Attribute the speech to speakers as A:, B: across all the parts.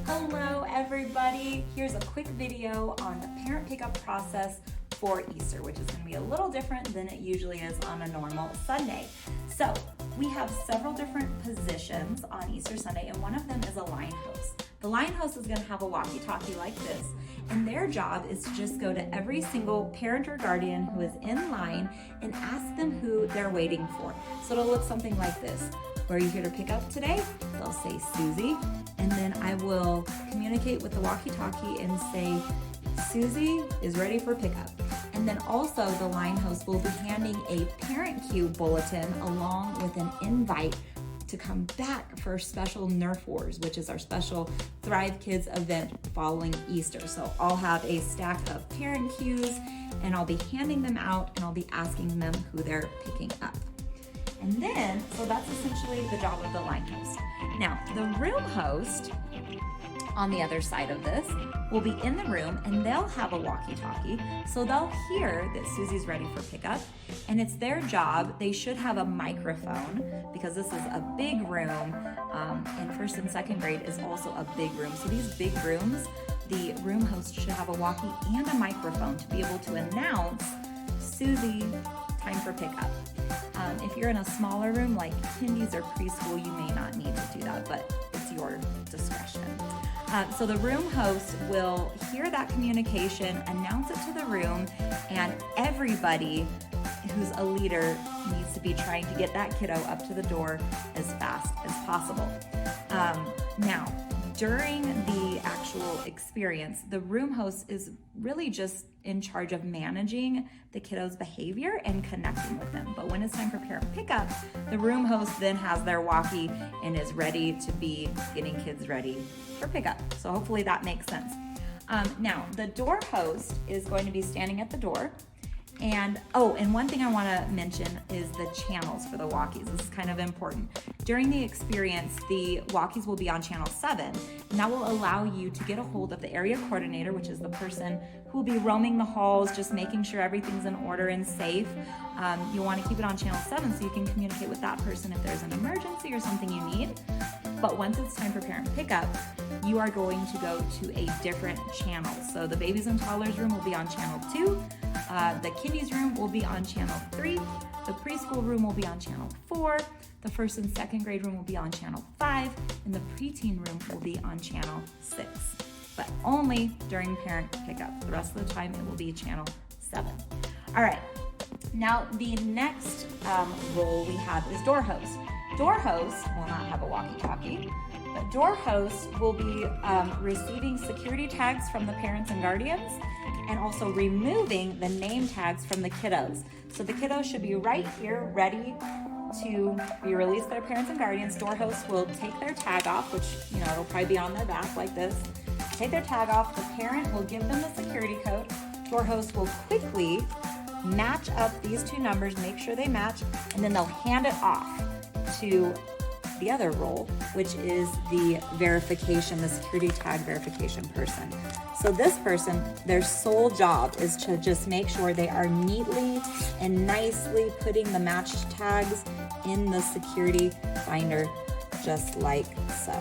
A: Hello everybody, here's a quick video on the parent pickup process for Easter, which is going to be a little different than it usually is on a normal Sunday. So we have several different positions on Easter Sunday, and one of them is a line host. The line host is going to have a walkie-talkie like this, and their job is to just go to every single parent or guardian who is in line and ask them who they're waiting for. So it'll look something like this. Where are you here to pick up today? They'll say Susie, and then I will communicate with the walkie-talkie and say, Susie is ready for pickup. And then also the line host will be handing a parent cue bulletin along with an invite to come back for special Nerf Wars, which is our special Thrive Kids event following Easter. So I'll have a stack of parent cues and I'll be handing them out and I'll be asking them who they're picking up. And then, so that's essentially the job of the line host. Now, the room host on the other side of this will be in the room and they'll have a walkie-talkie. So they'll hear that Susie's ready for pickup, and it's their job. They should have a microphone because this is a big room, and first and second grade is also a big room. So these big rooms, the room host should have a walkie and a microphone to be able to announce, Susie, time for pickup. If you're in a smaller room like kindies or preschool, you may not need to do that, but it's your discretion. So the room host will hear that communication, announce it to the room, and everybody who's a leader needs to be trying to get that kiddo up to the door as fast as possible. Now, during the actual experience, the room host is really just in charge of managing the kiddo's behavior and connecting with them. But when it's time for parent pickup, the room host then has their walkie and is ready to be getting kids ready for pickup. So hopefully that makes sense. Now, the door host is going to be standing at the door. And one thing I want to mention is the channels for the walkies. This is kind of important. During the experience, the walkies will be on channel 7, and that will allow you to get a hold of the area coordinator, which is the person who will be roaming the halls, just making sure everything's in order and safe. You want to keep it on channel 7 so you can communicate with that person if there's an emergency or something you need. But once it's time for parent pickup, you are going to go to a different channel. So the babies and toddlers room will be on channel 2. The kiddies room will be on channel 3. The preschool room will be on channel 4. The first and second grade room will be on channel 5. And the preteen room will be on channel 6. But only during parent pickup. The rest of the time it will be channel 7. All right. Now the next role we have is door host. Door host will not have a walkie-talkie, but door host will be receiving security tags from the parents and guardians and also removing the name tags from the kiddos. So the kiddos should be right here ready to be released to their parents and guardians. Door host will take their tag off, which, it'll probably be on their back like this. Take their tag off. The parent will give them the security code. Door host will quickly match up these two numbers, make sure they match, and then they'll hand it off to the other role, which is the verification, the security tag verification person. So this person, their sole job is to just make sure they are neatly and nicely putting the matched tags in the security binder, just like so.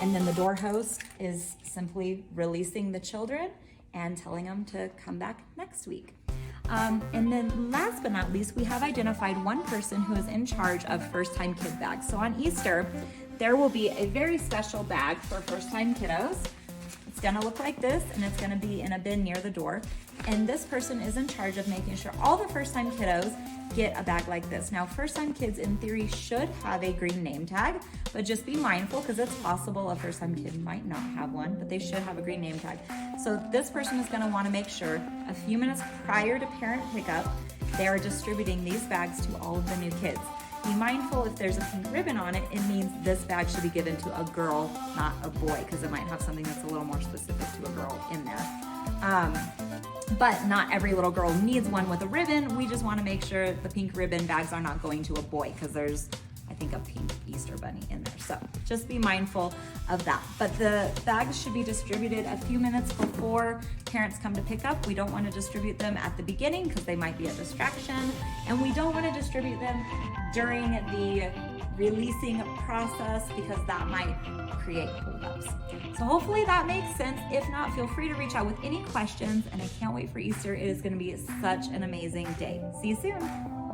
A: And then the door host is simply releasing the children and telling them to come back next week. And then last but not least, we have identified one person who is in charge of first-time kid bags. So on Easter, there will be a very special bag for first-time kiddos. It's gonna look like this, and it's gonna be in a bin near the door. And this person is in charge of making sure all the first-time kiddos get a bag like this. Now, first-time kids in theory should have a green name tag, but just be mindful because it's possible a first-time kid might not have one, but they should have a green name tag. So this person is gonna wanna make sure a few minutes prior to parent pickup, they are distributing these bags to all of the new kids. Be mindful if there's a pink ribbon on it, it means this bag should be given to a girl, not a boy, because it might have something that's a little more specific to a girl in there. But not every little girl needs one with a ribbon. We just want to make sure the pink ribbon bags are not going to a boy because there's, I think, a pink Easter bunny in there. So just be mindful of that. But the bags should be distributed a few minutes before parents come to pick up. We don't want to distribute them at the beginning because they might be a distraction. And we don't want to distribute them during the releasing process because that might create holdups. So hopefully that makes sense. If not, feel free to reach out with any questions, and I can't wait for Easter. It is going to be such an amazing day. See you soon.